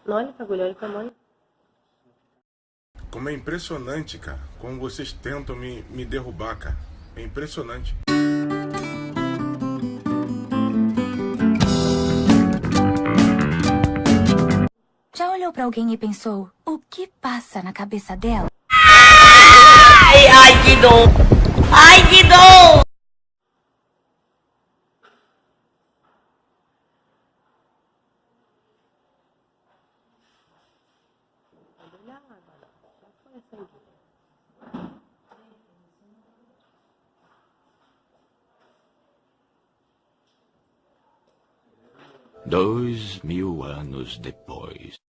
Olha pra agulha, olha pra mãe. Como é impressionante, cara. Como vocês tentam me derrubar, cara. É impressionante. Já olhou pra alguém e pensou, o que passa na cabeça dela? Ai, que dor! Ai, que dor! Já foi essa aí. 2000 anos depois.